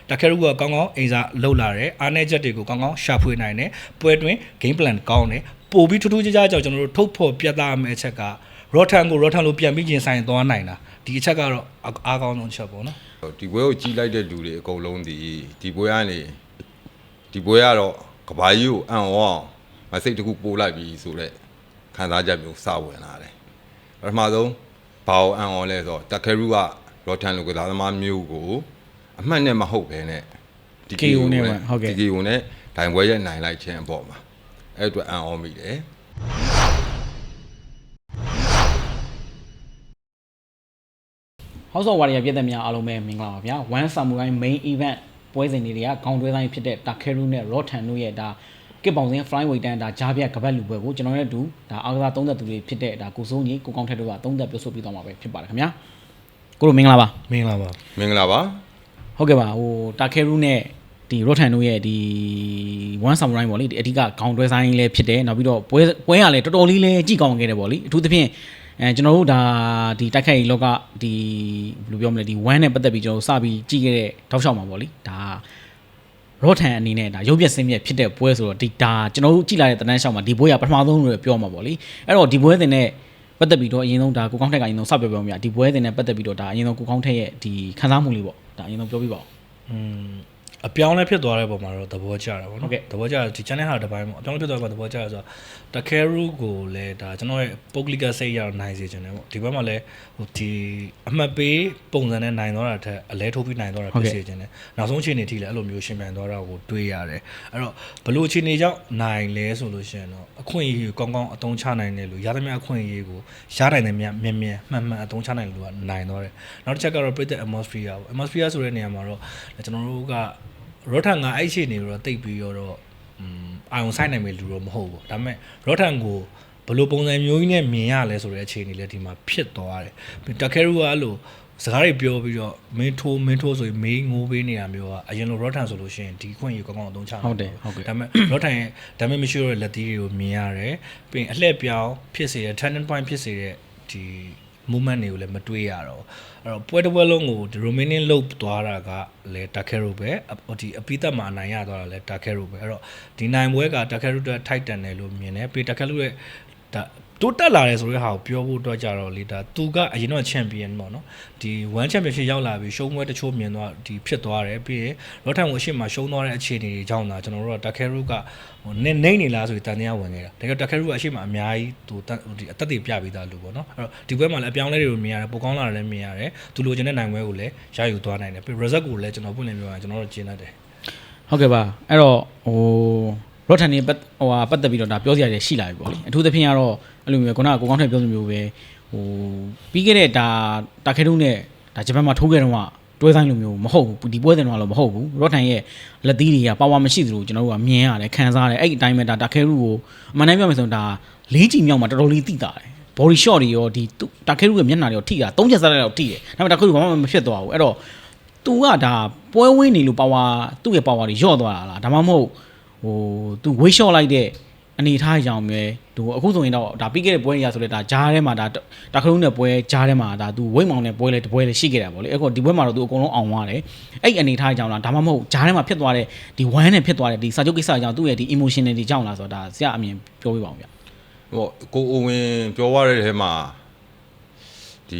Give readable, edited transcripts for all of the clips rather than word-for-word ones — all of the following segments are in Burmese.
တခဲရုကကောင်းကောင်းအိမ်စာလှုပ်လာတယ်အားနည်းချက်တွေကိုကောင်းကောင်းရှာဖွေနိုင်တယ်ပွဲတွင် game plan ကောင်းတယ်ပို့ပြီးထူးထူးခြားခြားကြောင့်ကျွန်တော်တို့ထုတ်ဖော်ပြသမယ့်အချက်က Rotan ကို Rotan လို့ပြန်ပြီးကျင်ဆိုင်သွားနိုင်တာဒီအချက်ကတော့အားကောင်းဆုံးချက်ပေါ့နော်ဒီပွဲကိုကြီးလိုက်တဲ့လူတွေအကုန်လုံးဒီပွဲကနေဒီပွဲကတော့ကဘာကြီးကိုအံ့ဩအောင်မစိတ်တခုပိုးလိုက်ပြီးဆိုတော့ခံစားချက်မျိုးစဝင်လာတယ်ပထမဆုံးဘာကိုအံ့ဩလဲဆိုတော့တခဲရုက Rotan လို့ကစားသမားမျိုးကိုအမှတ်နဲ့မဟုတ်ဘဲနဲ့ဒီကီယိုနဲ့ဟုတ်ကဲ့ဒီကီယိုနဲ့ဒိုင်ပွဲရဲ့နိုင်လိုက်ခြင်းအပေါ်မှာအဲ့အတွက်အံ့ဩမိတယ်House of Warrior ပြည်သက်များအားလုံးပဲမင်္ဂလာပါဗျာ One Samurai Main Event ပွဲစဉ်တွေကခေါင်းတွဲတိုင်းဖြစ်တဲ့ Takeru နဲ့ Rotan တို့ရဲ့ဒါကစ်ပေါင်စင်း Flyweight တန်းဒါကြားပြကပတ်လူပွဲကိုကျွန်တော်ရဲ့အတူဒါအားကစားသုံးသက်သူတွေဖြစ်တဲ့ဒါကိုစိုးညီကိုကောင်းထက်တို့ကသုံးသက်ပြောဆိုပြသွားမှာပဲဖြစ်ပါတယ်ခင်ဗျာကိုတို့မင်္ဂလာပါမင်္ဂလာပါဟုတ်ကဲ့ပါဟို Takeru နဲ့ဒီ Rotan တို့ရဲ့ဒီ One Samurai ပေါ့လေဒီအဓိကခေါင်းတွဲဆိုင်လေးဖြစ်တယ်နောက်ပြီးတော့ပွဲရလဲတော်တော်လေးလဲကြည့်ကောင်းခဲ့တယ်ပေါ့လေအထူးသဖြင့်ကျွန်တော်တို့ဒါဒီတိုက်ခိုက်ရေးလောကဒီဘယ်လိုပြောမလဲဒီ1နဲ့ပတ်သက်ပြီးကျွန်တော်စပြီးကြည့်ခဲ့တဲ့တောက်လျှောက်မှာပေါ့လေဒါ Rotan အနေနဲ့ဒါရုပ်ပြစင်းမြက်ဖြစ်တဲ့ပွဲဆိုတော့ဒီဒါကျွန်တော်တို့ကြည့်လာတဲ့တန်းလျှောက်မှာဒီပွဲကပထမဆုံးလို့ပြောမှာပေါ့လေအဲ့တော့ဒီပွဲတင်နဲ့ပတ်သက်ပြီးတော့အရင်ဆုံးဒါကိုကောင်းထက်ကအရင်ဆုံးစပြောမြဒီပွဲတင်နဲ့ပတ်သက်ပြီးတော့ဒါအရင်ဆုံးကိုကောင်းထက်ရဲ့ဒီခန်းစားမှုလေးပေါ့ဒါအရင်ဆုံးပြောပြပါဦးအပြောင်းလဲဖြစ်သွားတဲ့ပုံမှာတော့သဘောကျတာပေါ့နော်သဘောကျတယ်ဒီ channel ဟာတစ်ပိုင်းပေါ့အပြောင်းလဲဖြစ်သွားတဲ့ပုံသဘောကျတယ်ဆိုတော့တခဲရုကိုလည်းဒါကျွန်တော်ရဲ့ public စိတ်ရအောင်နိုင်စေချင်တယ်ပေါ့ဒီဘက်မှာလည်းဟိုဒီအမှတ်ပေးပုံစံနဲ့နိုင်သွားတာထက်အလဲထိုးပြီးနိုင်သွားတာဖြစ်စေချင်တယ်နောက်ဆုံးအခြေအနေထိလည်းအဲ့လိုမျိုးရှင်ပြန်သွားတာကိုတွေးရတယ်အဲ့တော့ဘလို့အခြေအနေကြောင့်နိုင်လဲဆိုလို့ရှိရင်တော့အခွင့်အရေးကိုကောင်းကောင်းအသုံးချနိုင်တယ်လို့ရသမျှအခွင့်အရေးကိုရနိုင်တယ်မြန်မှန်အသုံးချနိုင်လို့ကနိုင်သွားတယ်နောက်တစ်ချက်ကတော့ပြည်သက် atmosphere ပေါ့ atmosphere ဆိုတဲ့နေရာမှာတော့ကျွန်တော်တို့ကRotan ကအဲ့ရှိနေတော့တိတ်ပြီးတော့အာရုံဆိုင်နိုင်မယ်လူတော့မဟုတ်ဘူးဒါပေမဲ့ Rotan ကိုဘယ်လိုပုံစံမျိုးကြီးနဲ့မြင်ရလဲဆိုတဲ့အခြေအနေလေးဒီမှာဖြစ်သွားတယ်တခဲရုကအဲ့လိုစကားတွေပြောပြီးတော့မင်းထိုးဆိုရင်မေးငိုးပေးနေတာမျိုးကအရင်လို Rotan ဆိုလို့ရှိရင်ဒီခွင့်ရကောင်းကောင်းအသုံးချနိုင်ဟုတ်တယ်ဒါပေမဲ့ Rotan ရဲ့ဒါပေမဲ့မရှိတော့လက်သီးတွေကိုမြင်ရတယ်ပြီးရင်အလှည့်ပြောင်းဖြစ်စေတဲ့ turning point ဖြစ်စေတဲ့ဒီ movement တွေကိုလည်းမတွေးရတော့အဲ့တော့ပွဲတစ်ပွဲလုံးကိုဒီ remaining လုတ်သွားတာကလည်း Takeru ပဲဒီအပိသက်မှာအနိုင်ရသွားတာလည်း Takeru ပဲအဲ့တော့ဒီနိုင်ပွဲက Takeru အတွက်ထိုက်တန်တယ်လို့မြင်တယ်ပြီး Takeru ရဲ့ဒါတိုးတက်လာတယ်ဆိုတဲ့ဟာကိုပြောဖို့တော့ကြတော့လေဒါသူကအရင်တော့ champion ပေါ့နော်ဒီ one championship ရောက်လာပြီးရှုံးပွဲတချို့မြင်တော့ဒီဖြစ်သွားတယ်ပြီးရင် Rotan ကိုအရှိမရှုံးသွားတဲ့အခြေအနေတွေကြောင့်ဒါကျွန်တော်တို့က Takeru ကဟိုနေနေလားဆိုပြီးတန်တရားဝင်နေတာတကယ် Takeru ကအရှိမအများကြီးသူဒီအသက်တွေပြပြီးသားလို့ပေါ့နော်အဲ့တော့ဒီပွဲမှာလည်းအပြောင်းလဲတွေကိုမြင်ရတယ်ပိုကောင်းလာတယ်လည်းမြင်ရတယ်သူလိုချင်တဲ့နိုင်ပွဲကိုလည်းရယူသွားနိုင်တယ်ပြီး result ကိုလည်းကျွန်တော်ပွင့်လင်းပြောရရင်ကျွန်တော်တို့ကျင်းတတ်တယ်ဟုတ်ကဲ့ပါအဲ့တော့ဟိုRotan နေပတ်သက်ပြီးတော့ဒါပြောစရာတွေရှိလာပြီပေါ့လေအထူးသဖြင့်ကတော့အဲ့လိုမျိုးခုနကကိုကောင်းထက်ပြောသလိုမျိုးပဲဟိုပြီးခဲ့တဲ့ဒါတာခဲတုံးနဲ့ဒါဂျပန်မှာထိုးခဲ့တော့တွဲဆိုင်လိုမျိုးမဟုတ်ဘူးဒီပွဲတင်တော့လည်းမဟုတ်ဘူး Rotan ရဲ့လက်သီးတွေကပါဝါမရှိသလိုကျွန်တော်တို့ကမြင်ရတယ်ခံစားရတယ်အဲ့ဒီအတိုင်းပဲဒါတာခဲရုကိုအမှန်တမ်းပြောမယ်ဆိုရင်ဒါလေးချီမြောက်မှာတော်တော်လေးတိတာတယ် body shot တွေရောဒီတာခဲရုရဲ့မျက်နှာတွေရောထိတာ၃ချက်စားလိုက်တော့ထိတယ်ဒါပေမဲ့တာခဲရုကဘာမှမဖြစ်သွားဘူးအဲ့တော့သူကဒါပွဲဝင်းနေလို့ပါဝါသူ့ရဲ့ပါဝါတွေညော့သွားတာလားဒါမှမဟုတ်ဟိုသူ weight shot လိုက်တဲ့အနေထားကြောင်ပဲသူအခုဆိုရင်တော့ဒါပြီးခဲ့တဲ့ပွဲတွေရဆိုလဲဒါဂျားထဲမှာဒါတာခလုံးနဲ့ပွဲဂျားထဲမှာဒါသူဝိတ်မောင်နဲ့ပွဲလဲတပွဲလဲရှိခဲ့တာပေါ့လေအခုဒီပွဲမှာတော့သူအကုန်လုံးအောင်သွားတယ်အဲ့အနေထားကြောင်လားဒါမှမဟုတ်ဂျားထဲမှာဖြစ်သွားတဲ့ဒီဝမ်းနဲ့ဖြစ်သွားတဲ့ဒီစာချုပ်ကိစ္စကြောင့်သူ့ရဲ့ဒီ emotional တွေကြောင့်လားဆိုတော့ဒါဆရာအမြင်ပြောပြပါဦးဗျဟိုကိုအိုဝင်ပြောရတဲ့ထဲမှာဒ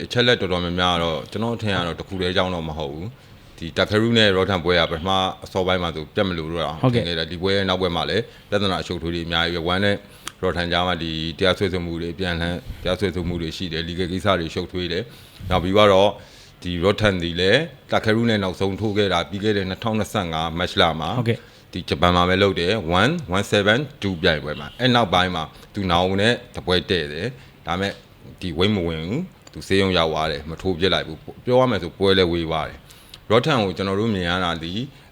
ီအချက်လက်တော်တော်များများတော့ကျွန်တော်ထင်ရတော့တခုတည်းအကြောင်းတော့မဟုတ်ဘူးဒီTakeruနဲ့ Rotan ပွဲကပထမအစောပိုင်းမှာဆိုပြတ်မလို့တော့ထင်နေတာဒီပွဲရဲ့နောက်ပွဲမှာလည်းပြဿနာအရှုပ်ထွေးတွေအများကြီးပဲ1နဲ့ Rotan ကြားမှာဒီတရားစွဲဆိုမှုတွေပြန်လှန်တရားစွဲဆိုမှုတွေရှိတယ် legal ကိစ္စတွေရှုပ်ထွေးတယ်နောက်ပြီးတော့ဒီ Rotan ဒီလည်း Takeruနဲ့နောက်ဆုံးထိုးခဲ့တာပြီးခဲ့တဲ့2025 match လာမှာဒီဂျပန်မှာပဲလုပ်တယ်1-1-7-2ပြိုင်ပွဲမှာအဲ့နောက်ပိုင်းမှာသူနောင်နဲ့တပွဲတဲ့တယ်ဒါပေမဲ့ဒီဝိတ်မဝင်ဘူးသူစေးရုံရောက်သွားတယ်မထိုးပြစ်လိုက်ဘူးပြောရမယ်ဆိုပွဲလဲဝေးသွားတယ်Rotan ကိုကျွန်တော်တို့မြင်ရတာဒ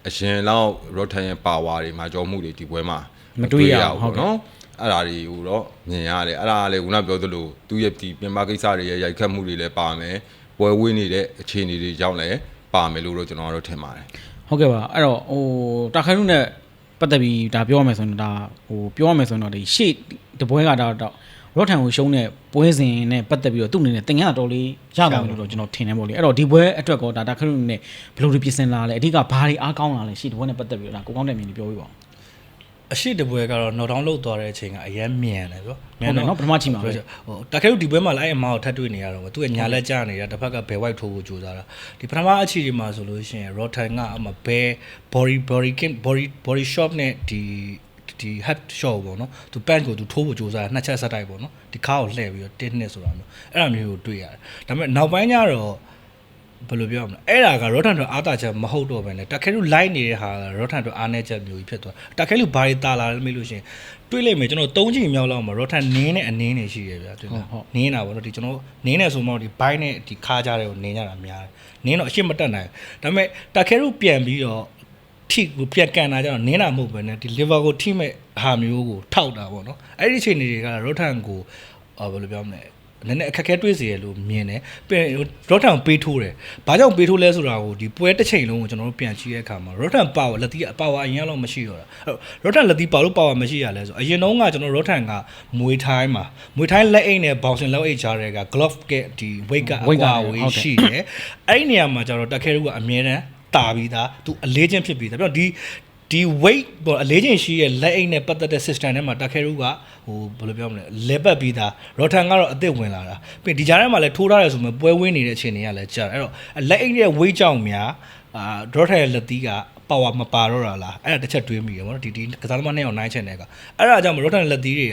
ီအရင်လောက် Rotan ရဲ့ power တွေမှာကြောမှုတွေဒီပွဲမှာမတွေ့ရဘူးเนาะအဲ့ဒါတွေကိုတော့မြင်ရတယ်အဲ့ဒါလည်းခုနပြောသလိုသူ့ရဲ့ဒီပြင်ပကိစ္စတွေရဲ့ရိုက်ခတ်မှုတွေလည်းပါမယ်ပွဲဝေးနေတဲ့အခြေအနေတွေကြောင့်လည်းပါမယ်လို့တော့ကျွန်တော်တို့ထင်ပါတယ်ဟုတ်ကဲ့ပါအဲ့တော့ဟိုတာခိုင်နုနဲ့ပတ်သက်ပြီးဒါပြောရမယ်ဆိုရင်ဒါဟိုပြောရမယ်ဆိုရင်တော့ဒီရှေ့တပွဲကတော့ ရော့ထန်ကိုရှုံးတဲ့ပွဲစဉ်နဲ့ပတ်သက်ပြီးတော့သူ့အနေနဲ့တင်ငန်းတော်လေးရပါမယ်လို့ကျွန်တော်ထင်တယ်ပေါ့လေအဲ့တော့ဒီပွဲအတွက်ကောဒါခရုနဲ့ဘယ်လိုပြင်ဆင်လာလဲအဓိကဘာတွေအားကောင်းလာလဲရှေ့ဒီပွဲနဲ့ပတ်သက်ပြီးတော့ဒါကိုကောင်းတဲ့မြင်နေပြောပြပါဦးအရှိတပွဲကတော့ knock down လုပ်သွားတဲ့အချိန်ကအရင်မြန်တယ်ပြောမြန်တယ်နော်ပထမချိန်မှာပဲဟိုတခဲဒီပွဲမှာလည်းအဲ့အမားကိုထပ်တွေ့နေရတော့သူကညာလက်ကျနေတာတစ်ဖက်ကဘယ် white ထိုးဖို့ကြိုးစားတာဒီပထမအခြေဒီမှာဆိုလို့ရှိရင် rotan ကအမဘယ် body shot နဲ့ဒီ head shot ပေါ့နော်သူ punch ကိုသူထိုးဖို့ကြိုးစားနှစ်ချက်ဆက်တိုက်ပေါ့နော်ဒီခါကိုလှည့်ပြီးတော့တင်းနှစ်ဆိုတာမျိုးအဲ့လိုမျိုးကိုတွေ့ရတယ်ဒါပေမဲ့နောက်ပိုင်းကျတော့ဘယ်လိုပြောမလဲအဲ့ဒါက rotan တို့အားတာချက်မဟုတ်တော့ဘဲနဲ့တခဲလူ light နေတဲ့ဟာ rotan တို့အားနေချက်မျိုးကြီးဖြစ်သွားတခဲလူဘာတွေတာလာလဲမေးလို့ရှိရင်တွေ့လိုက်မယ်ကျွန်တော်3ချိန်မြောက်လောက်မှာ rotan နင်းနဲ့အနင်းနေရှိရဗျာတွေ့လားနင်းတာပေါ့နော်ဒီကျွန်တော်နင်းနေဆိုမှဒီ bike နဲ့ဒီခါးကြတဲ့ကိုနင်းကြတာများတယ်နင်းတော့အရှင်းမတက်နိုင်ဒါပေမဲ့တခဲလူပြန်ပြီးတော့ထိကိုပြက်ကန်တာကြတော့နင်းတာမဟုတ်ပဲねဒီ liver ကိုထိမဲ့ဟာမျိုးကိုထောက်တာပေါ့နော်အဲ့ဒီအချိန်တွေက rotan ကိုဘယ်လိုပြောမလဲနည်းနည်းအခက်ခဲတွေးစီရလို့မြင်တယ်ပြန်ရော့ထန်ပေးထိုးတယ်ဘာကြောင့်ပေးထိုးလဲဆိုတာကိုဒီပွဲတစ်ချိန်လုံးကိုကျွန်တော်တို့ပြန်ကြည့်တဲ့အခါမှာရော့ထန်ပါဝါလက်သီးပါဝါအရင်လောက်မရှိတော့တာရော့ထန်လက်သီးပါလို့ပါဝါမရှိရလဲဆိုအရင်တုန်းကကျွန်တော်ရော့ထန်ကမွေထိုင်းလက်အိတ်နဲ့ဘောင်စင်လက်အိတ်ကြားတွေက glove ကဒီ weight ကအကွာဝေးရှိတယ်အဲ့ဒီနေရာမှာကျတော့တက်ခဲရုကအမြဲတမ်းတာပြီးသားသူအလေးချင်းဖြစ်ပြီးသားပြီးတော့ဒီ weight ပေါ့အလေးချင်းရှိရဲ့လက်အိတ်နဲ့ပတ်သက်တဲ့ system ထဲမှာတက်ခဲရုကဟိုဘယ်လိုပြောမလဲလဲပတ်ပြီးသားရော်ထန်ကတော့အသစ်ဝင်လာတာပြီးဒီကြားထဲမှာလည်းထိုးထားတယ်ဆိုမှပွဲဝင်းနေတဲ့အခြေအနေကလည်းကြာအဲ့တော့လက်အိတ်ရဲ့ weight ကြောင့်များရော်ထန်ရဲ့လက်သီးကပါဝါမပါတော့တာလားအဲ့ဒါတစ်ချက်တွေးမိတယ်ဗောနော်ဒီကစားသမားနှစ်ယောက်နိုင်ချင်တဲ့ကအဲ့ဒါကြောင့်ရော်ထန်လက်သီးတွေ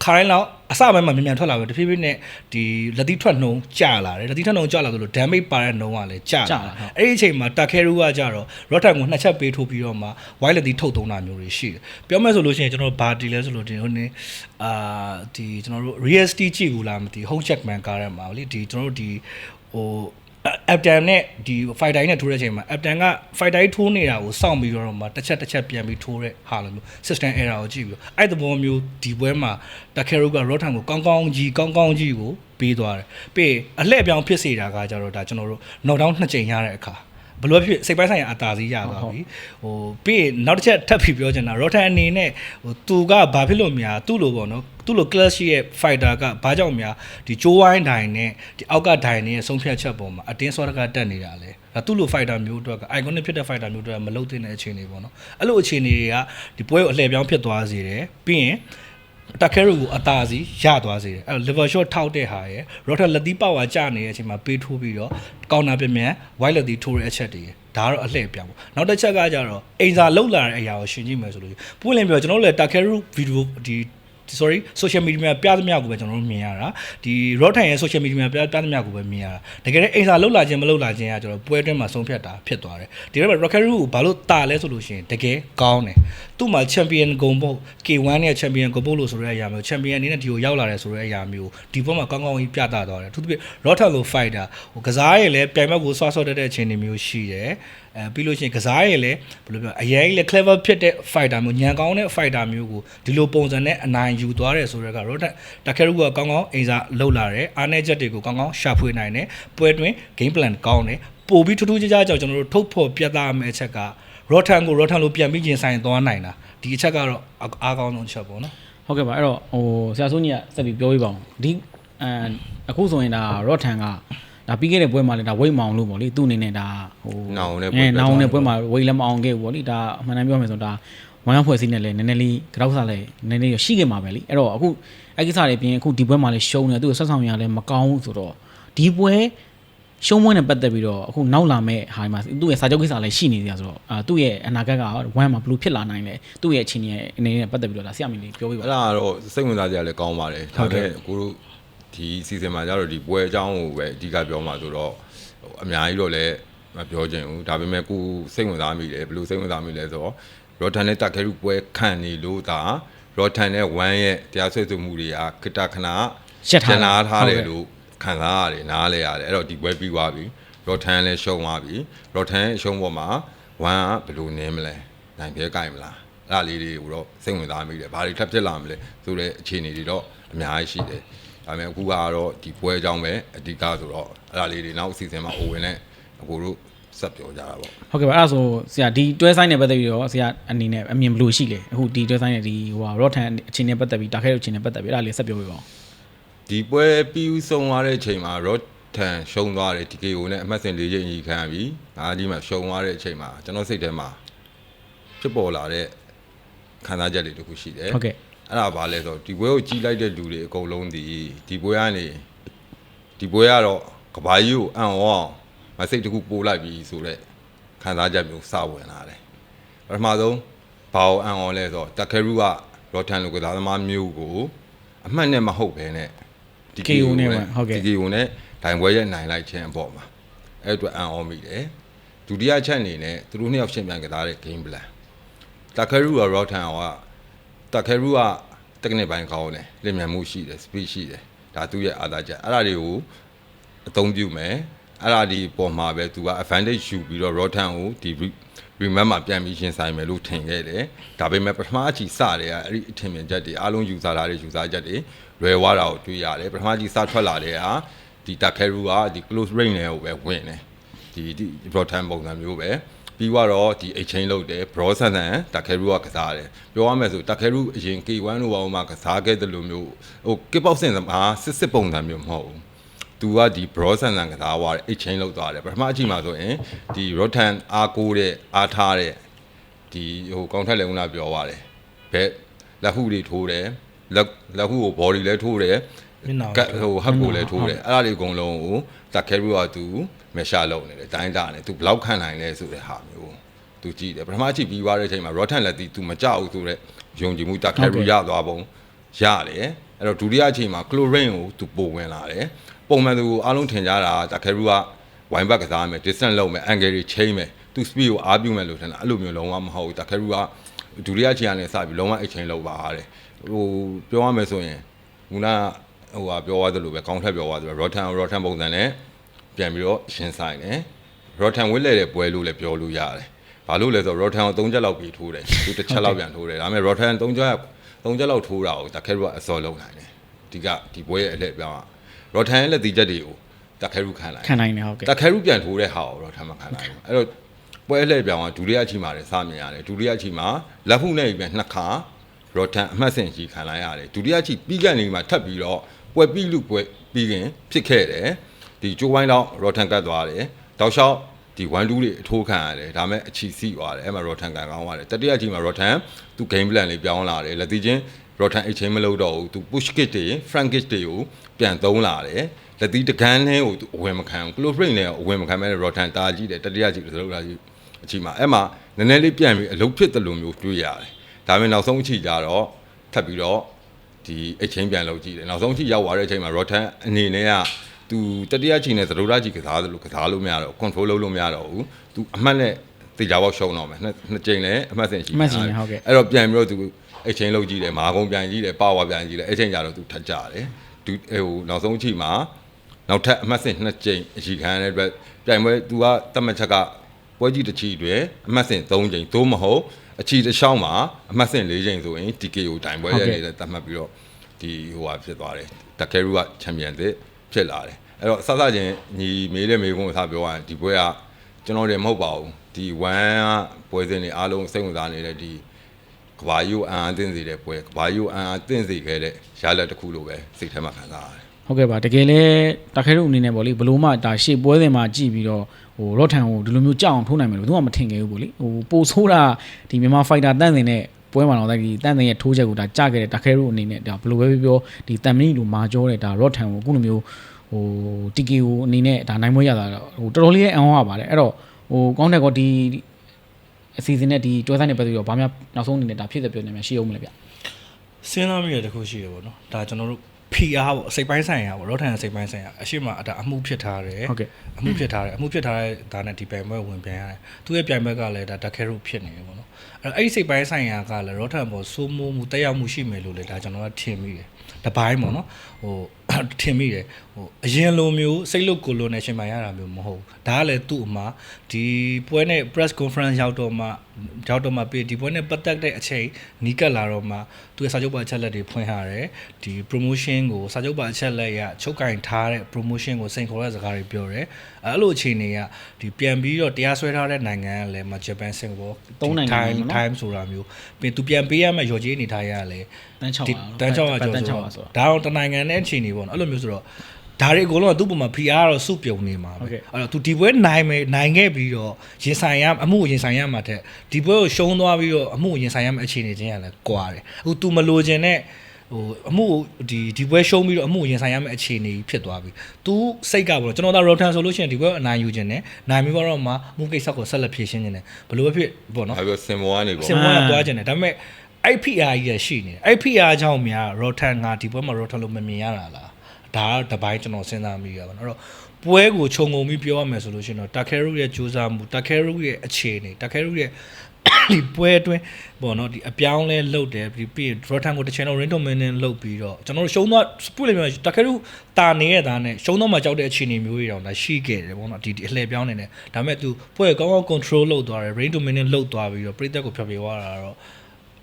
ကခါတိုင်းလောက်အစပိုင်းမှာမြန်မြန်ထွက်လာပဲတဖြည်းဖြည်းနဲ့ဒီလက်သီးထွက်နှုံကျလာတယ်လက်သီးထွက်နှုံကျလာဆိုလို့ damage ပါတဲ့နှုံကလည်းကျလာအဲ့ဒီအချိန်မှာတက်ခဲရူကကြတော့ရော့ထန်ကိုနှစ်ချက်ပေးထိုးပြီးတော့မှ white လက်သီးထုတ်သုံးတာမျိုးတွေရှိတယ်ပြောမယ်ဆိုလို့ရှိရင်ကျွန်တော်ဘာတီလဲဆိုလို့ဒီဟိုနေဒီကျွန်တော်တို့ reality ကြည့်ဘူးလားမသိ home check man ကားထဲမှာလေဒီကျွန်တော်တို့ဒီဟိုAptan နဲ့ဒီ fighter နဲ့ထိုးတဲ့အချိန်မှာ Aptan က fighter ထိုးနေတာကိုစောင့်ပြီးတော့မှတစ်ချက်ပြန်ပြီးထိုးတဲ့ဟာလိုမျိုး system error ကိုကြည့်ပြီးအဲ့ဒီဘောမျိုးဒီပွဲမှာ Takeru က Rotan ကိုကောင်းကောင်းကြီးကိုပေးသွားတယ်ပြီးအလှည့်ပြောင်းဖြစ်စေတာကကြတော့ဒါကျွန်တော်တို့ knock down 2 ချိန်ရတဲ့အခါဘလို့ဖြစ်စိတ်ပိုင်းဆိုင်ရာအသာစီးရသွားပြီဟိုပြီးနောက်တစ်ချက်ထပ်ပြီးပြောချင်တာ Rotan အနေနဲ့ဟိုသူကဘာဖြစ်လို့များသူ့လိုပေါ့နော်သူ့လို clash ရဲ့ fighter ကဘာကြောင့်များဒီဂျိုးဝိုင်းဒိုင်နဲ့ဒီအောက်ကဒိုင်နဲ့ဆုံးဖြတ်ချက်ပေါ်မှာအတင်းစောတကတက်နေတာလေဒါသူ့လို fighter မျိုးအတွက်က iconic ဖြစ်တဲ့ fighter မျိုးတွေကမလုပ်သင့်တဲ့အခြေအနေပေါ့နော်အဲ့လိုအခြေအနေတွေကဒီပွဲကိုအလှည့်ပြောင်းဖြစ်သွားစေတယ်ပြီးရင်တက်ခဲရူကိုအသာစီရသွားစေတယ်အဲ့တော့ liver shot ထောက်တဲ့ဟာရယ် rotor လက်သီးပေါက်ကျနေတဲ့အချိန်မှာပေးထိုးပြီးတော့ကောင်းတာပြန် white လက်သီးထိုးတဲ့အချက်တွေဒါကတော့အလှည့်ပြောင်းပေါ့နောက်တစ်ချက်ကကြတော့အိမ်စာလောက်လာတဲ့အရာကိုရှင်းကြည့်မယ်ဆိုလို့ပွင့်လင်းပြောကျွန်တော်တို့လည်းတက်ခဲရူဗီဒီယိုဒီ social media မှာပြသမျှကိုပဲကျွန်တော်တို့မြင်ရတာဒီ Rotan ရဲ့ social media မှာပြသမျှကိုပဲမြင်ရတာတကယ်လည်းအိမ်စာလောက်လာခြင်းမလောက်လာခြင်းကကျွန်တော်ပွဲတွင်းမှာဆုံးဖြတ်တာဖြစ်သွားတယ်ဒီတော့ Rockeru ကိုဘာလို့တာလဲဆိုလို့ရှိရင်တကယ်ကောင်းတယ်သူ့မှာ champion ဂုံပုတ် K1 နဲ့ champion ဂုံပုတ်လို့ဆိုတဲ့အရာမျိုး champion အနေနဲ့ဒီကိုရောက်လာတယ်ဆိုတဲ့အရာမျိုးဒီဘက်မှာကောင်းကောင်းကြီးပြသသွားတယ်သူတို့ပြ Rotan လို fighter ဟိုကစားရည်လည်းပြိုင်ဘက်ကိုဆွဆွတဲ့အခြေအနေမျိုးရှိတယ်ပြီးလို့ရှိရင်ကစားရည်လည်းဘယ်လိုပြောအရင်လည်း clever ဖြစ်တဲ့ fighter မျိုးညံကောင်းတဲ့ fighter မျိုးကိုဒီလိုပုံစံနဲ့အနိုင်ယူသွားတယ်ဆိုတော့က Rotan တခဲရူကကောင်းကောင်းအိမ်စာလှုပ်လာတယ်အားနည်းချက်တွေကိုကောင်းကောင်းရှာဖွေနိုင်တယ်ပွဲတွင် game plan ကောင်းတယ်ပို့ပြီးထူးထူးခြားခြားကြောင့်ကျွန်တော်တို့ထုတ်ဖော်ပြသမယ့်အချက်က Rotan ကို Rotan လိုပြန်ပြီးကျင်ဆိုင်သွားနိုင်တာဒီအချက်ကတော့အားကောင်းဆုံးချက်ပေါ့နော်ဟုတ်ကဲ့ပါအဲ့တော့ဟိုဆရာစိုးကြီးကစက်ပြီးပြောပြပါဦးဒီအခုဆိုရင်ဒါ Rotan ကဒါပြီးခဲ့တဲ့ပွဲမှာလည်းဒါဝိတ်မအောင်လို့ပေါ့လေသူ့အနေနဲ့ဒါဟိုနောင်နဲ့ပွဲမှာဝိတ်လည်းမအောင်ခဲ့ဘူးပေါ့လေဒါအမှန်တမ်းပြောမယ်ဆိုတော့ဒါဝိုင်းဖွဲ့စည်းနေလဲနည်းနည်းလေးကြောက်စားလဲနည်းနည်းရှိခဲ့မှာပဲလေအဲ့တော့အခုအဲ့ကိစ္စတွေပြင်အခုဒီပွဲမှာလည်းရှုံးနေသူ့ဆက်ဆောင်ရလည်းမကောင်းဘူးဆိုတော့ဒီပွဲရှုံးပွဲနဲ့ပတ်သက်ပြီးတော့အခုနောက်လာမဲ့ဟာမှာသူ့ရဲ့စာချုပ်ကိစ္စလည်းရှိနေကြဆိုတော့သူ့ရဲ့အနာဂတ်ကဝမ်းမှာဘလို့ဖြစ်လာနိုင်လဲသူ့ရဲ့အခြေအနေအနေနဲ့ပတ်သက်ပြီးတော့ဒါဆရာမင်းလေးပြောပြပါအဲ့ဒါတော့စိတ်ဝင်စားကြလည်းကောင်းပါတယ်ဒါပေမဲ့ကိုတို့ဒီစီဇန်မှာကျတော့ဒီပွဲအကြောင်းကိုပဲအဓိကပြောမှာဆိုတော့အများကြီးတော့လည်းမပြောချင်ဘူးဒါပေမဲ့ကိုစိတ်ဝင်စားမိတယ်ဘယ်လိုစိတ်ဝင်စားမိလဲဆိုတော့ Rotan နဲ့တက်ခဲရူပွဲခံနေလို့ဒါ Rotan နဲ့1ရဲ့တရားစွဲဆိုမှုတွေကခိတခဏရှင်းလာထားတယ်လို့ခံစားရတယ်နားလဲရတယ်အဲ့တော့ဒီပွဲပြီးသွားပြီ Rotan လည်းရှုံးသွားပြီ Rotan ရှုံးပေါ်မှာ1ကဘယ်လိုနင်းမလဲနိုင်ပြဲကြိုင်မလားအဲ့ဒါလေးတွေကိုတော့စိတ်ဝင်စားမိတယ်ဘာတွေထပ်ဖြစ်လာမလဲဆိုတဲ့အခြေအနေတွေတော့အများကြီးရှိတယ်ဒါပေမဲ့အခုကတော့ဒီပွဲအကြောင်းပဲအဓိကဆိုတော့အဲ့ဒါလေးတွေနောက်အစီအစဉ်မှာအိုဝင်နဲ့အကိုတို့ဆက်ပြောကြတာပေါ့ဟုတ်ကဲ့ပါအဲ့ဒါဆိုဆရာဒီတွဲဆိုင်နဲ့ပတ်သက်ပြီးတော့ဆရာအနေနဲ့အမြင်ဘယ်လိုရှိလဲအခုဒီတွဲဆိုင်နဲ့ဒီဟိုRotan အခြေအနေပတ်သက်ပြီးတာခဲရဲ့အခြေအနေပတ်သက်ပြီးအဲ့ဒါလေးဆက်ပြောပြပါဦး ဒီပွဲပြီးဆုံးသွားတဲ့အချိန်မှာ Rod ထန်ရှုံးသွားတယ် TKO နဲ့အမှတ်စဉ်၄ချိန်ကြီးခံပြီးအားကြီးမှရှုံးသွားတဲ့အချိန်မှာကျွန်တော်စိတ်ထဲမှာဖြစ်ပေါ်လာတဲ့ခံစားချက်တွေတခုရှိတယ်ဟုတ်ကဲ့အဲ့ဒါဘာလဲဆိုတော့ဒီပွဲကိုကြီးလိုက်တဲ့လူတွေအကုန်လုံးဒီပွဲကတော့ကဘာကြီးကိုအံ့ဩအောင်မစိတ်တခုပို့လိုက်ပြီးဆိုတော့ခံစားချက်မျိုးစဝင်လာတယ်ပထမဆုံးဘာကိုအံ့ဩလဲဆိုတော့တက်ခဲရူကရောထန်လိုကစားသမားမျိုးကိုအမှတ်နဲ့မဟုတ်ဘဲနဲ့ TKO နဲ့ဟုတ်ကဲ့ TKO နဲ့ဒိုင်ပွဲရဲ့နိုင်လိုက်ခြင်းအပေါ်မှာအဲ့အတွက်အံ့ဩမိတယ်ဒုတိယချက်အနေနဲ့သူတို့နှစ်ယောက်ရှင်းပြန်ကစားတဲ့ game plan တက်ခဲရူကရောထန်ကတက်ခဲရူက technical ဘိုင်းကောင်းတယ်လင်မြန်မှုရှိတယ် speed ရှိတယ်ဒါသူ့ရဲ့အားသာချက်အဲ့ဒါတွေကိုအသုံးပြုမယ်အဲ့ဒါဒီပေါ်မှာပဲသူက advantage ယူပြီးတော့ Rotan ကိုဒီ remember မှာပြန်ပြီးရှင်းဆိုင်မယ်လို့ထင်ခဲ့တယ်ဒါပေမဲ့ပထမအချီစတယ်အဲ့ဒီအထင်မြင်ချက်တွေအားလုံးယူဆထားတဲ့ယူဆချက်တွေလွယ်သွားတာကိုတွေ့ရတယ်ပထမအချီစထွက်လာတဲ့ဟာဒီ Takeru ကဒီ close range တွေကိုပဲဝင်တယ်ဒီ Rotan ပုံစံမျိုးပဲပြီးတော့ဒီ exchange လုပ်တယ် broad ဆန်ဆန် Takeru ကကစားတယ်ပြောရမယ်ဆို Takeru အရင် K1 လို့ဘာမှကစားခဲ့တယ်လို့မျိုးဟို kick box စင်မှာစစ်ပုံစံမျိုးမဟုတ်ဘူးသူကဒီ broad ဆန်ဆန်ကစားသွားတယ် exchange လုပ်သွားတယ်ပထမအချိန်မှာဆိုရင်ဒီ Rotan အားကိုးတဲ့အားထားတဲ့ဒီဟိုကောင်းထက်လည်းဦးနာပြောသွားတယ်ဘက်လက်ဟုတွေထိုးတယ်လက်ဟုကို body လည်းထိုးတယ်ကဟိုဟက်ကိုလည်းထိုးတယ်အဲ့ဒါတွေအကုန်လုံးကို Takeru ကသူမရှာလုပ်နေတယ်တိုင်းတာနေသူဘလောက်ခံနိုင်လဲဆိုတဲ့ဟာမျိုးသူကြည့်တယ်ပထမအချိန်ပြီးသွားတဲ့အချိန်မှာ Rotan လက်သူမကြောက်ဘူးဆိုတော့ယုံကြည်မှု Takeru ရသွားပုံရတယ်အဲ့တော့ဒုတိယအချိန်မှာ Chlorine ကိုသူပို့ဝင်လာတယ်ပုံမှန်သူအားလုံးထင်ကြတာ Takeru ကဝိုင်းဘက်ကစားမယ် distance လုပ်မယ် angle တွေ change မယ်သူ speed ကိုအားပြုမယ်လို့ထင်တာအဲ့လိုမျိုးလုံးဝမဟုတ်ဘူး Takeru ကဒုတိယအချိန်ကနေစပြီးလုံးဝ exchange လုပ်ပါရတယ်ဟိုပြောရမယ်ဆိုရင်ခုနဟိုဟာပြောသွားသလိုပဲကောင်းထက်ပြောသွားသလို Rotan ပုံစံနဲ့ပြန်ပြီးတော့ရှင်းဆိုင်တယ် Rotan ဝစ်လဲတဲ့ပွဲလို့လည်းပြောလို့ရတယ်ဘာလို့လဲဆိုတော့ Rotan ကို3ချက်လောက်ပြီးထိုးတယ်သူတစ်ချက်လောက်ပြန်ထိုးတယ်ဒါပေမဲ့ Rotan 3ချက်လောက်ထိုးတာကို Takeru ကအစောလုံးနိုင်တယ်ဒီပွဲရဲ့အလှည့်ပြောင်းRotan ရဲ့လက်တီချက်တွေကို Takeru ခံနိုင်တယ်ဟုတ်ကဲ့ Takeru ပြန်ထိုးတဲ့ဟာကို Rotan မခံနိုင်ဘူးအဲ့တော့ပွဲအလှည့်ပြောင်းကဒုတိယအချိန်မှာလည်းစမြင်ရတယ်ဒုတိယအချိန်မှာလက်ဟုနဲ့ပြန်နှစ်ခါ Rotan အမှတ်စဉ်ကြီးခံလိုက်ရတယ်ဒုတိယအချိန်ပြီးကနေမှထပ်ပြီးတော့ပွဲပြီးလူပွဲပြီးခင်ဖြစ်ခဲ့တယ်ဒီကျိုးဝိုင်းတော့ Rotan ကတ်သွားတယ်တောက်လျှောက်ဒီ1-2တွေအထိုးခံရတယ်ဒါမဲ့အချီစီသွားတယ်အဲ့မှာ Rotan ကန်ကောင်းသွားတယ်တတိယအချိန်မှာ Rotan သူ game plan လေးပြောင်းလာတယ်လက်တီချင်း Rotan exchange မလုပ်တော့ဘူးသူ push kick တွေ front kick တွေကိုပြန်သုံးလာတယ်လက်တီတကန်းနဲ့ကိုသူအဝင်မခံဘူး close range နဲ့အဝင်မခံမဲ့ Rotan တာကြည့်တယ်တတိယကြည့်လို့လာကြည့်အချိန်မှာအဲ့မှာနည်းနည်းလေးပြန်ပြီးအလုပ်ဖြစ်တယ်လို့မျိုးတွေးရတယ်ဒါပေမဲ့နောက်ဆုံးအချိန်ကျတော့ထပ်ပြီးတော့ဒီ exchange ပြန်လုပ်ကြည့်တယ်နောက်ဆုံးအချိန်ရောက်သွားတဲ့အချိန်မှာ Rotan အနေနဲ့ကသူတတိယအချိန်နဲ့သဒုရကြီးကစားလို့မရတော့ control လုပ်လို့မရတော့ဘူးသူအမှတ်နဲ့တေချာပေါက်ရှုံးတော့မယ်နှစ်ကြိမ်နဲ့အမှတ်စဉ်ရှိတယ်ဟုတ်ကဲ့အဲ့တော့ပြန်ပြီးတော့သူ exchange လုပ်ကြည့်တယ်မာကုံပြန်ကြည့်တယ် power ပြန်ကြည့်တယ်အဲ့ချိန်ကျတော့သူထပ်ကြတယ်သူဟိုနောက်ဆုံးအချိန်မှာနောက်ထပ်အမှတ်စဉ်2ကြိမ်အရှိခံရတဲ့အတွက်ပြန်ပွဲသူကတတ်မှတ်ချက်ကပွဲကြီးတစ်ချီတွေအမှတ်စဉ်3ကြိမ်သို့မဟုတ်အချီတစ်ချောင်းမှာအမှတ်စဉ်4ကြိမ်ဆိုရင် TKO တိုင်ပွဲရဲ့နေတဲ့တတ်မှတ်ပြီးတော့ဒီဟိုဟာဖြစ်သွားတယ် Takeru ကချန်ပီယံသစ်ဖြစ်လာတယ်အဲ့တော့စစချင်းညီမေးတဲ့မေးခွန်းကိုစပြောရရင်ဒီပွဲကကျွန်တော်တွေမဟုတ်ပါဘူးဒီ1ကပွဲစဉ်တွေအားလုံးစိတ်ဝင်စားနေတဲ့ဒီကဘာယူအန်အသင့်စေတဲ့ပွဲကဘာယူအန်အသင့်စေခဲ့တဲ့ရလက်တစ်ခုလိုပဲစိတ်ထဲမှာခံစားရတယ်ဟုတ်ကဲ့ပါတကယ်လဲTakeruအနေနဲ့ပေါ့လေဘလို့မှဒါရှေ့ပွဲစဉ်မှာကြည့်ပြီးတော့ဟို Rotan ကိုဒီလိုမျိုးကြောက်အောင်ထိုးနိုင်မယ်လို့ဘယ်သူမှမထင်ခဲ့ဘူးပေါ့လေဟိုပိုဆိုးတာဒီမြန်မာ fighter တန်းစင်နဲ့ပွဲမှာတော့ဒီတန်းစင်ရဲ့ထိုးချက်ကိုဒါကြခဲ့တဲ့Takeruအနေနဲ့ဒါဘလို့ပဲပြောဒီတန်မင်းလိုမာကြောတဲ့ဒါ Rotan ကိုအခုလိုမျိုးဟို TKO အနေနဲ့ဒါနိုင်မွေးရတာတော့ဟိုတော်တော်လေးအံ့ဩရပါတယ်အဲ့တော့ဟိုကောင်းတဲ့ကောဒီအစီအစဉ်နဲ့ဒီတွဲဆိုင်နဲ့ပတ်သက်ပြီးတော့ဘာမှနောက်ဆုံးအနေနဲ့ဒါဖြစ်တဲ့ပြောနေမှာရှိအောင်မလဲဗျစဉ်းစားမိတဲ့တခုရှိရပေါ့နော်ဒါကျွန်တော်တို့ PR ပေါ့စိတ်ပိုင်းဆိုင်ရာပေါ့Rotan စိတ်ပိုင်းဆိုင်ရာအရှိမဒါအမှုဖြစ်ထားတယ်ဟုတ်ကဲ့အမှုဖြစ်ထားတဲ့ဒါနဲ့ဒီပြိုင်ပွဲဝင်ပြန်ရတယ်သူရဲ့ပြိုင်ပွဲကလည်းဒါ Takeru ဖြစ်နေတယ်ပေါ့နော်အဲ့ဒီစိတ်ပိုင်းဆိုင်ရာကလည်း Rotan ပေါ်စိုးမိုးမှုတက်ရောက်မှုရှိမယ်လို့လည်းဒါကျွန်တော်ကထင်မိတယ်တပိုင်းပေါ့နော်ဟိုထင်မိတယ်ဟိုအရင်လိုမျိုးစိတ်လုကိုလိုနဲ့ရှင်ပိုင်ရတာမျိုးမဟုတ်ဘူးဒါကလည်းသူ့အမှာဒီပွဲနဲ့ press conference ရောက်တော့မှပြီးဒီပွဲနဲ့ပတ်သက်တဲ့အချိန်နီးကပ်လာတော့မှသူရဲ့စာချုပ်ပါအချက်လက်တွေဖွင့်ထားတယ်ဒီ promotion ကိုစာချုပ်ပါအချက်လက်ရချုပ်ကင်ထားတဲ့ promotion ကိုစိန်ခေါ်တဲ့စကားတွေပြောတယ် အဲ့လိုအခြေအနေကဒီပြန်ပြီးတော့တရားစွဲထားတဲ့နိုင်ငံကလည်းဂျပန်စင်ကာပူ time ဆိုတာမျိုးပြီးသူပြန်ပေးရမယ့်ရော်ကြီးအနေထားရလဲတန်း6ကျော်ဆိုတော့ဒါတော့တနိုင်ငံနဲ့အခြေအနေပေါ့နော်အဲ့လိုမျိုးဆိုတော့ဒါတွေအကုန်လုံးကသူ့ပုံမှာ PR တော့စုပြုံနေမှာပဲအဲ့တော့သူဒီပွဲနိုင်ခဲ့ပြီးတော့ရင်ဆိုင်ရအမှုရင်ဆိုင်ရမှာတဲ့ဒီပွဲကိုရှုံးသွားပြီးတော့အမှုရင်ဆိုင်ရမယ့်အခြေအနေချင်းကလည်းကွာတယ်အခု तू မလိုချင်တဲ့အမှုဒီပွဲရှုံးပြီးတော့အမှုရင်ဆိုင်ရမယ့်အခြေအနေဖြစ်သွားပြီ။ तू စိတ်ကပေါ့ကျွန်တော်ဒါ Rotan ဆိုလို့ရှိရင်ဒီပွဲအနိုင်ယူခြင်းနဲ့နိုင်ပြီးတော့မှမှုကိစ္စကိုဆက်လက်ဖြေရှင်းခြင်းနဲ့ဘယ်လိုဖြစ်ပေါ့နော်။အဲ့စင်မောကနေပေါ့။စင်မောကသွားခြင်းနဲ့ဒါပေမဲ့အဲ့ PR ကြီးရရှိနေတယ်။အဲ့ PR ကြောင့်များ Rotan ကဒီပွဲမှာ Rotan လို့မမြင်ရတာလား။ဒါကတပိုင်းကျွန်တော်စဉ်းစားမိရပါတော့။အဲ့တော့ပွဲကိုခြုံငုံပြီးပြောရမယ်ဆိုလို့ရှိရင်တော့ Takeru ရဲ့ကြိုးစားမှု Takeru ရဲ့အခြေအနေ Takeru ရဲ့ဒီပွဲအတွင်းပေါ့နော်ဒီအပြောင်းလဲလုတ်တယ်ပြီး Rotan ကိုတစ်ချန်တော့ Ring Dominant လုတ်ပြီးတော့ကျွန်တော်တို့ရှုံးတော့ပြလိမ့်မယ်တကယ်လို့တာနေရတာနဲ့ရှုံးတော့မှကြောက်တဲ့အခြေအနေမျိုးတွေတောင်ဒါရှိခဲ့တယ်ပေါ့နော်ဒီအလှည့်ပြောင်းနေတယ်ဒါပေမဲ့ तू ပွဲကောင်းကောင်း control လုပ်သွားတယ် Ring Dominant လုတ်သွားပြီးတော့ပြိသက်ကိုဖျက်ပြေးသွားတာတော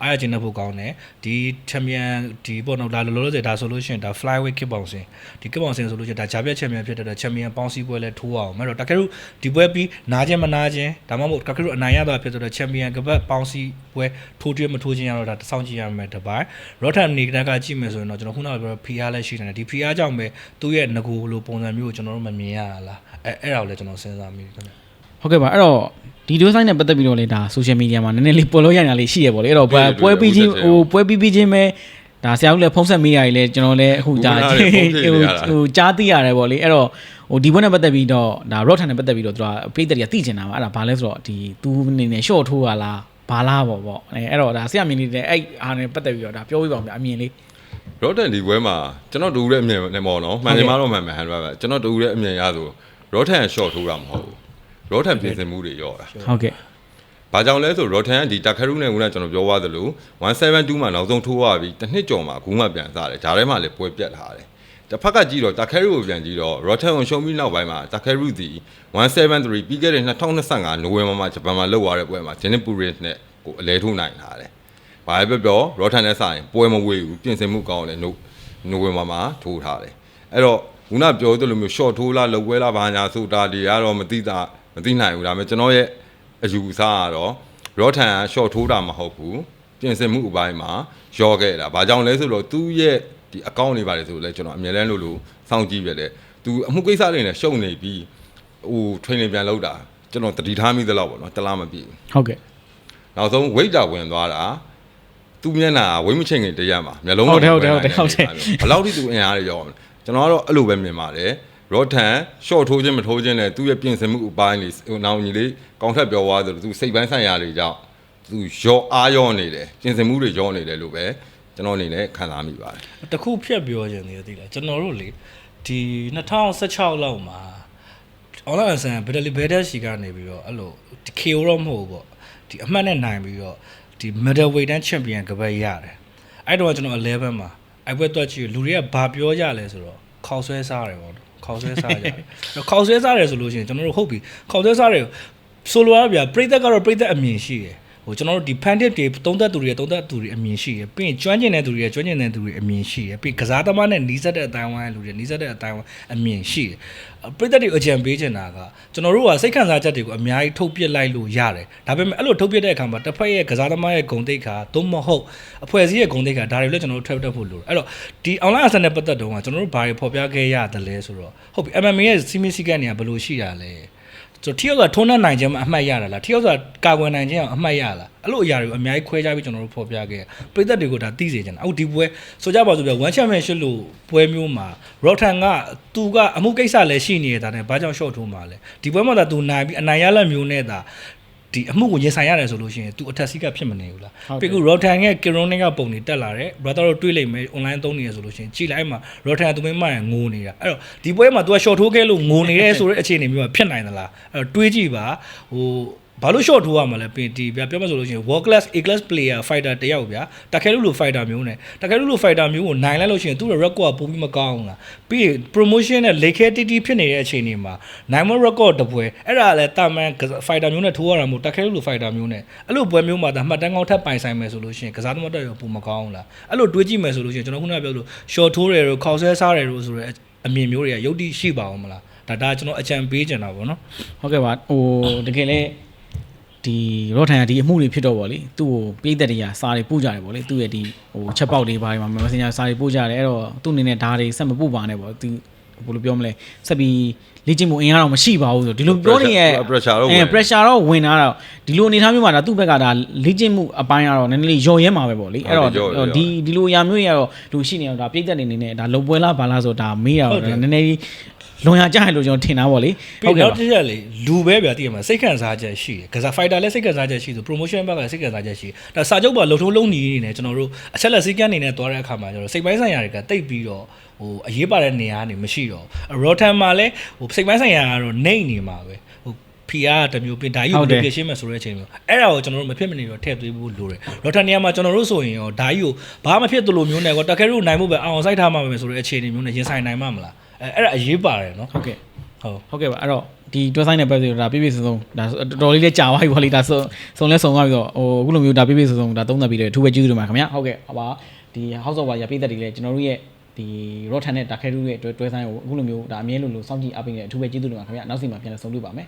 ့အားရကျင်တဲ့ဖို့ကောင်းတယ်ဒီ champion ဒီပေါ့နော်ဒါလောလောဆယ်ဒါဆိုလို့ရှိရင်ဒါ flyweight kickboxing ဒီ kickboxing ဆိုလို့ရှိရင်ဒါဂျာပြတ် champion ဖြစ်တဲ့ champion ပေါင်းစည်းပွဲလဲထိုးအောင်အဲ့တော့တကယ်လို့ဒီပွဲပြီးနားခြင်းမနားခြင်းဒါမှမဟုတ်တကယ်လို့အနိုင်ရသွားဖြစ်တဲ့ champion ကပတ်ပေါင်းစည်းပွဲထိုးကြွမထိုးခြင်းရတော့ဒါစောင့်ကြည့်ရမယ်တပိုင်း Rotan နေကကြည့်မယ်ဆိုရင်တော့ကျွန်တော်ခုနကပြော PR လည်းရှိတယ်ဒီ PR ကြောင့်ပဲသူ့ရဲ့ငကိုလိုပုံစံမျိုးကိုကျွန်တော်တို့မမြင်ရလားအဲ့ဒါကိုလည်းကျွန်တော်စဉ်းစားမိတယ်ခင်ဗျဟုတ်ကဲ့ပါအဲ့တော့ဒီဒိုးဆိုင်နဲ့ပတ်သက်ပြီးတော့လေဒါ social media မှာနည်းနည်းလေးပေါ်လို့ရနေတာလေးရှိရပေါ့လေအဲ့တော့ပွဲပြီးချင်းပွဲပြီးချင်းပဲဒါဆရာဦးလည်းဖုန်းဆက်မိရည်လေကျွန်တော်လည်းအခုဒါကြားသိရတယ်ပေါ့လေအဲ့တော့ဒီပွဲနဲ့ပတ်သက်ပြီးတော့ဒါ Rotan နဲ့ပတ်သက်ပြီးတော့သူကပြည်သက်တွေကသိချင်တာပါအဲ့ဒါဘာလဲဆိုတော့ဒီသူအနေနဲ့ short ထိုးရလားဘာလားပေါ့အဲ့တော့ဒါဆရာမြင်နေတဲ့အဲ့အားနဲ့ပတ်သက်ပြီးတော့ဒါပြောပြပါဦးဗျာအမြင်လေး Rotan ဒီပွဲမှာကျွန်တော်တူတဲ့အမြင်နဲ့ပေါ့နော်မှန်တယ်မတော့မှန်100ပဲကျွန်တော်တူတဲ့အမြင်ရဆို Rotan short ထိုးတာမဟုတ်ဘူး Rotan ပြင်ဆင်မှုတွေရောတာဟုတ်ကဲ့ဘာကြောင့်လဲဆို Rotan ကဒီ Takeru နဲ့ဦးနဲ့ကျွန်တော်ပြောသွားသလို172မှာနောက်ဆုံးထိုးရပြီးတစ်နှစ်ကျော်မှာဂူးမှပြန်စားတယ်ဒါထဲမှာလည်းပွဲပြတ်လာတယ်တစ်ဖက်ကကြည့်တော့ Takeru ကိုပြန်ကြည့်တော့ Rotan ကိုရှုံးပြီးနောက်ပိုင်းမှာ Takeru ဒီ173ပြီးခဲ့တဲ့2025နိုဝင်ဘာမှာဂျပန်မှာလုပ်သွားတဲ့ပွဲမှာ Jinpuri နဲ့ကိုအလဲထိုးနိုင်လာတယ်ဘာပဲပြော Rotan နဲ့ဆိုင်ပွဲမဝေးဘူးပြင်ဆင်မှုကောင်းတယ်နိုဝင်ဘာမှာထိုးထားတယ်အဲ့တော့ခုနပြောသလိုမျိုး short ထိုးလားလောက်ပွဲလားဘာညာဆိုတာတွေကတော့မသိနိုင်ဘူးဒါပေမဲ့ကျွန်တော်ရဲ့အယူအဆကတော့ Rotan က short ထိုးတာမဟုတ်ဘူးပြင်ဆင်မှုအပိုင်းမှာရောခဲ့တာဘာကြောင့်လဲဆိုတော့သူ့ရဲ့ဒီ account တွေပါတယ်ဆိုလဲကျွန်တော်အမြဲတမ်းလို့စောင့်ကြည့်ပြတယ်သူအမှုကိစ္စတွေနဲ့ရှုံနေပြီးtraining ပြန်လုပ်တာကျွန်တော်တတိထားမိသလောက်ပေါ့နော်တလားမပြည့်ဟုတ်ကဲ့နောက်ဆုံး weight တာဝင်သွားတာသူ့မျက်နှာဝိမချင်းခင်တရက်မှာမျက်လုံးဟုတ်တယ်ဘယ်လောက်ထိသူအင်အားတွေရောကျွန်တော်ကတော့အဲ့လိုပဲမြင်ပါတယ်Rotan short ထိုးခြင်းမထိုးခြင်းနဲ့သူ့ရဲ့ပြင်ဆင်မှုအပိုင်းတွေနောက်ညီလေးကောင်းထက်ပြောသွားသလိုသူစိတ်ပိုင်းဆိုင်ရာတွေကြောင့်သူရောအားရောနေတယ်ပြင်ဆင်မှုတွေရောနေတယ်လို့ပဲကျွန်တော်အနေနဲ့ခံစားမိပါတယ်တခုဖြတ်ပြောခြင်းသေးတယ်ကျွန်တော်တို့လေဒီ2016လောက်မှာ online ဆန်ဘယ်တယ်ဘယ်တယ်ရှိကနေပြီးတော့အဲ့လို KO တော့မဟုတ်ဘူးပေါ့ဒီအမှတ်နဲ့နိုင်ပြီးတော့ဒီ middleweight champion ကပဲရတယ်အဲ့တော့ကျွန်တော်11မှာအဲ့ဘက်တော့ကြည့်လူတွေကဘာပြောကြလဲဆိုတော့ခေါက်ဆွဲစားတယ်ပေါ့ခေါက်ဆွဲစားကြတယ်ခေါက်ဆွဲစားတယ်ဆိုလို့ရှိရင်ကျွန်တော်တို့ဟုတ်ပြီခေါက်ဆွဲစားတယ်ဆိုလိုရဗျာပရိသတ်ကတော့ပရိသတ်အမြင်ရှိတယ်ကျွန်တော်တို့ဒီ pandit တွေသုံးသက်သူတွေအမြင်ရှိတယ်ပြီးရင်ကျွမ်းကျင်တဲ့သူတွေကျွမ်းကျင်တဲ့သူတွေအမြင်ရှိတယ်ပြီးကစားသမားနဲ့နီးစပ်တဲ့အတိုင်းဝိုင်းလူတွေနီးစပ်တဲ့အတိုင်းဝိုင်းအမြင်ရှိတယ်ပရိသတ်တွေအကြံပေးချင်တာကကျွန်တော်တို့ကစိတ်ခံစားချက်တွေကိုအများကြီးထုတ်ပြလိုက်လို့ရတယ်ဒါပေမဲ့အဲ့လိုထုတ်ပြတဲ့အခါမှာတစ်ဖက်ရဲ့ကစားသမားရဲ့ဂုဏ်သိက္ခာသို့မဟုတ်အဖွဲ့အစည်းရဲ့ဂုဏ်သိက္ခာဒါတွေလည်းကျွန်တော်တို့ထွက်တက်ဖို့လိုတယ်အဲ့တော့ဒီ online အစနဲ့ပတ်သက်တော့ကျွန်တော်တို့ဘာတွေဖော်ပြခဲ့ရတယ်လဲဆိုတော့ဟုတ်ပြီ MMA ရဲ့စီမီစီကန်တွေကဘယ်လိုရှိတာလဲဆိုထီယောကထုံးနှံနိုင်ခြင်းမှာအမှတ်ရတာလားထီယောကကာကွယ်နိုင်ခြင်းအောင်အမှတ်ရလားအဲ့လိုအရာတွေကိုအများကြီးခွဲခြားပြီးကျွန်တော်တို့ဖော်ပြခဲ့ပရိသတ်တွေကိုဒါသိစေချင်တာအခုဒီပွဲဆိုကြပါစို့ပြ1 championship လို့ပွဲမျိုးမှာ Rotan ကသူကအမှုကိစ္စလည်းရှိနေတာနဲ့ဘာကြောင့် short ထိုးမှာလဲဒီပွဲမှာသာသူနိုင်ပြီးအနိုင်ရလက်မျိုးနဲ့သာဒီအမှုကိုရင်ဆိုင်ရတယ်ဆိုလို့ရှိရင် तू အထက်စီးကဖြစ်မနေဘူးလားပြီးခု Rotan ရဲ့ Kironic ကပုံနေတက်လာတယ် brother တို့တွေးလိုက်မယ် online သုံးနေရဆိုလို့ရှိရင်ကြည်လိုက်မှာ Rotan သူမင်းမရငိုနေတာအဲ့တော့ဒီပွဲမှာ तू က short ထိုးခဲ့လို့ငိုနေရဲဆိုတဲ့အခြေအနေမျိုးကဖြစ်နိုင်သလားအဲ့တော့တွေးကြည့်ပါဘာလို့ short ထိုးရမှာလဲပင်ဒီဗျာပြောမှဆိုလို့ရှိရင် world class A class player fighter တယောက်ဗျာတကယ်လို့ fighter မျိုးနဲ့တကယ်လို့ fighter မျိုးကိုနိုင်လိုက်လို့ရှိရင်သူ့ရဲ့ record ပိုပြီးမကောင်းဘူးလားပြီး promotion နဲ့ lake TT ဖြစ်နေတဲ့အခြေအနေမှာနိုင်မ record တပွဲအဲ့ဒါလည်းတာမန် fighter မျိုးနဲ့ထိုးရတာမို့တကယ်လို့ fighter မျိုးနဲ့အဲ့လိုပွဲမျိုးမှာဒါမှတ်တမ်းကောင်းထပ်ပိုင်ဆိုင်မယ်ဆိုလို့ရှိရင်ကစားသမားတက်ရောပိုမကောင်းဘူးလားအဲ့လိုတွေးကြည့်မယ်ဆိုလို့ရှိရင်ကျွန်တော်ခုနကပြောလို့ short ထိုးတယ်တို့ခေါက်ဆွဲစားတယ်တို့ဆိုတဲ့အမြင်မျိုးတွေကယုတ်တိရှိပါအောင်မလား ဒါကျွန်တော်အကြံပေးချင်တာပေါ့နော် ဟုတ်ကဲ့ပါဟိုတကယ်လဲဒီရော့ထန်ကဒီအမှုတွေဖြစ်တော့ဗောလေသူ့ကိုပြည်သက်တွေကစာတွေပို့ကြတယ်ဗောလေသူ့ရဲ့ဒီဟိုချက်ပေါက်တွေဘာတွေမှာ Messenger စာတွေပို့ကြတယ်အဲ့တော့သူ့အနေနဲ့ဒါတွေဆက်မပို့ပါနဲ့ဗောသူဘယ်လိုပြောမလဲဆက်ပြီးလေ့ကျင့်မှုအင်အားတော့မရှိပါဘူးဆိုဒီလိုပြောနေရဲ့ pressure တော့ဝင်လာတော့ဒီလိုအနေထားမျိုးမှာဒါသူ့ဘက်ကဒါလေ့ကျင့်မှုအပိုင်းကတော့နည်းနည်းလေးယော်ရဲမှာပဲဗောလေအဲ့တော့ဒီလိုအရာမျိုးတွေကတော့လူရှိနေတော့ဒါပြည်သက်နေနေဒါလုံပွဲလားဘာလားဆိုဒါမေးတာတော့နည်းနည်းလေးလွန်ရကြရလို့ကျွန်တော်ထင်တာဗောလေ ဟုတ်ကဲ့နောက်တစ်ချက်လေလူပဲဗျာတည်ရမှာစိတ်ခံစားချက်ရှိတယ်ကစား fighter လည်းစိတ်ခံစားချက်ရှိဆို promotion ဘက်ကစိတ်ခံစားချက်ရှိဒါစာချုပ်ပါလှုပ်ထုံးလုံးနေနေကျွန်တော်တို့အချက်လက်စည်းကမ်းနေနဲ့တွားတဲ့အခါမှာကျွန်တော်စိတ်ပိုင်းဆိုင်ရာတွေကတိတ်ပြီးတော့ဟိုအရေးပါတဲ့နေရာကနေမရှိတော့ Rotten မှာလည်းဟိုစိတ်ပိုင်းဆိုင်ရာကတော့နှိမ့်နေမှာပဲဟို PR တမျိုးပြင်ဒါကြီးကိုပြရှင်းမယ်ဆိုတဲ့အချိန်မျိုးအဲ့ဒါကိုကျွန်တော်တို့မဖြစ်မနေတော့ထည့်သွင်းဖို့လိုတယ် Rotten နေရာမှာကျွန်တော်တို့ဆိုရင်ရောဒါကြီးကိုဘာမှဖြစ်သလိုမျိုးနဲ့ကောတကယ်လို့နိုင်ဖို့ပဲအောင်စိုက်ထားမှာပဲဆိုတဲ့အခြေအနေမျိုးနဲ့ရင်ဆိုင်နိုင်မှာမလားအဲ့ဒါအရေးပါတယ်နော်ဟုတ်ကဲ့ဟုတ်ကဲ့ပါအဲ့တော့ဒီတွဲဆိုင်တဲ့ဘက်ဆိုဒါပြည့်စုံဒါတော်တော်လေးလည်းကြာသွားပြီဗောလေဒါစုံလဲစုံသွားပြီးတော့ဟိုအခုလိုမျိုးဒါပြည့်စုံဒါသုံးသပ်ပြီးတော့အထူးပဲကျေးဇူးတင်ပါခင်ဗျာဟုတ်ကဲ့ဟောပါဒီ House of War ရပြည်သက်တွေလည်းကျွန်တော်တို့ရဲ့ဒီ Rotten နဲ့ Takeru ရဲ့တွဲဆိုင်ကိုအခုလိုမျိုးဒါအမြဲလိုစောင့်ကြည့်အားပေးနေတဲ့အထူးပဲကျေးဇူးတင်ပါခင်ဗျာနောက်စီမှာပြန်လည်ဆုံတွေ့ပါမယ်